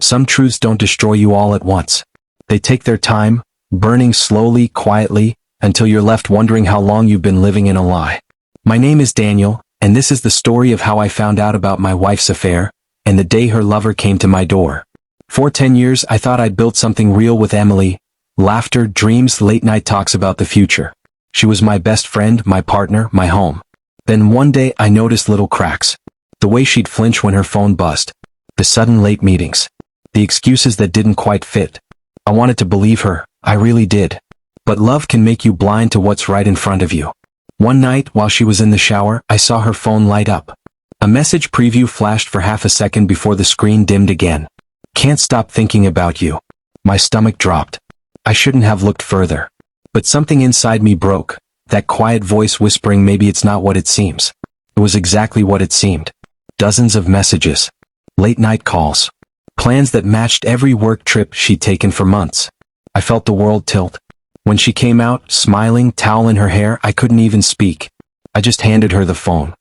Some truths don't destroy you all at once. They take their time, burning slowly, quietly, until you're left wondering how long you've been living in a lie. My name is Daniel, and this is the story of how I found out about my wife's affair, and the day her lover came to my door. For 10 years I thought I'd built something real with Emily. Laughter, dreams, late-night talks about the future. She was my best friend, my partner, my home. Then one day I noticed little cracks. The way she'd flinch when her phone buzzed. The sudden late meetings. The excuses that didn't quite fit. I wanted to believe her, I really did. But love can make you blind to what's right in front of you. One night, while she was in the shower, I saw her phone light up. A message preview flashed for half a second before the screen dimmed again. Can't stop thinking about you. My stomach dropped. I shouldn't have looked further. But something inside me broke, that quiet voice whispering maybe it's not what it seems. It was exactly what it seemed. Dozens of messages. Late-night calls. Plans that matched every work trip she'd taken for months. I felt the world tilt. When she came out, smiling, towel in her hair, I couldn't even speak. I just handed her the phone.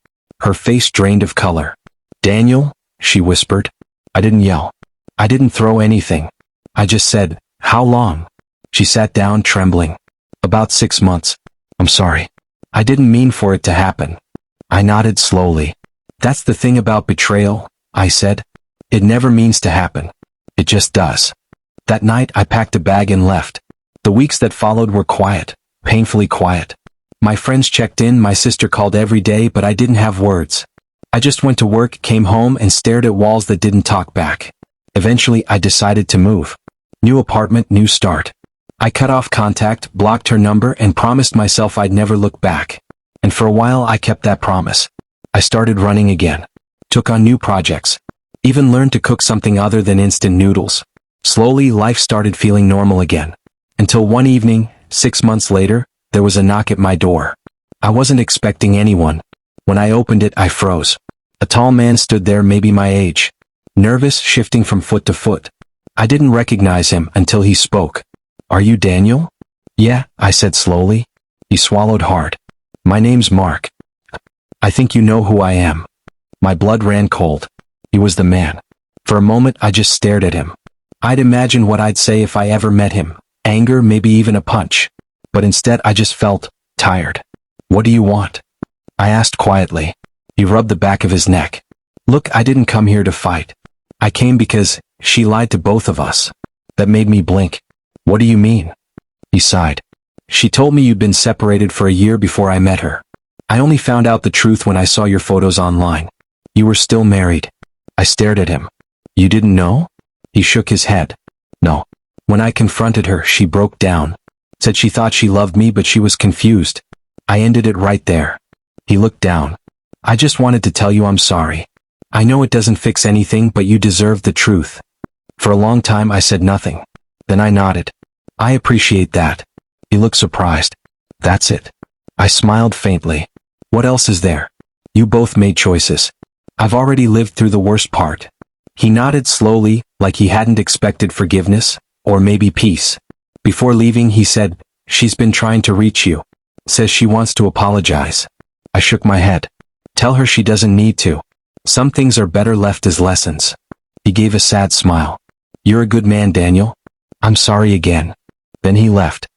Her face drained of color. "Daniel," she whispered. I didn't yell. I didn't throw anything. I just said, "How long?" She sat down, trembling. "About 6 months. I'm sorry. I didn't mean for it to happen." I nodded slowly. "That's the thing about betrayal," I said. "It never means to happen. It just does." That night I packed a bag and left. The weeks that followed were quiet, painfully quiet. My friends checked in, my sister called every day, but I didn't have words. I just went to work, came home, and stared at walls that didn't talk back. Eventually I decided to move. New apartment, new start. I cut off contact, blocked her number, and promised myself I'd never look back. And for a while I kept that promise. I started running again. Took on new projects. Even learned to cook something other than instant noodles. Slowly life started feeling normal again. Until one evening, 6 months later, there was a knock at my door. I wasn't expecting anyone. When I opened it, I froze. A tall man stood there, maybe my age. Nervous, shifting from foot to foot. I didn't recognize him until he spoke. "Are you Daniel?" "Yeah," I said slowly. He swallowed hard. "My name's Mark. I think you know who I am." My blood ran cold. He was the man. For a moment I just stared at him. I'd imagined what I'd say if I ever met him. Anger, maybe even a punch. But instead I just felt tired. "What do you want?" I asked quietly. He rubbed the back of his neck. "Look, I didn't come here to fight. I came because she lied to both of us." That made me blink. "What do you mean?" He sighed. "She told me you'd been separated for a year before I met her. I only found out the truth when I saw your photos online. You were still married." I stared at him. "You didn't know?" He shook his head. "No." When I confronted her, she broke down. Said she thought she loved me, but she was confused. I ended it right there. He looked down. "I just wanted to tell you I'm sorry. I know it doesn't fix anything, but you deserve the truth." For a long time I said nothing. Then I nodded. "I appreciate that." He looked surprised. "That's it." I smiled faintly. "What else is there? You both made choices. I've already lived through the worst part." He nodded slowly, like he hadn't expected forgiveness, or maybe peace. Before leaving he said, "She's been trying to reach you. Says she wants to apologize." I shook my head. "Tell her she doesn't need to. Some things are better left as lessons." He gave a sad smile. "You're a good man, Daniel." "I'm sorry again." Then he left.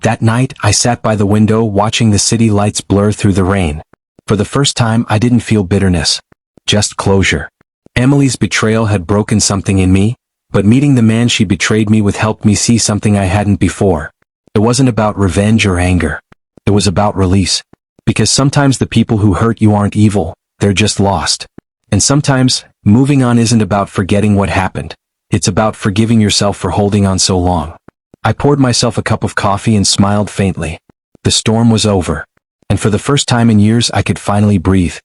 That night I sat by the window watching the city lights blur through the rain. For the first time I didn't feel bitterness. Just closure. Emily's betrayal had broken something in me, but meeting the man she betrayed me with helped me see something I hadn't before. It wasn't about revenge or anger. It was about release. Because sometimes the people who hurt you aren't evil, they're just lost. And sometimes, moving on isn't about forgetting what happened. It's about forgiving yourself for holding on so long. I poured myself a cup of coffee and smiled faintly. The storm was over. And for the first time in years I could finally breathe.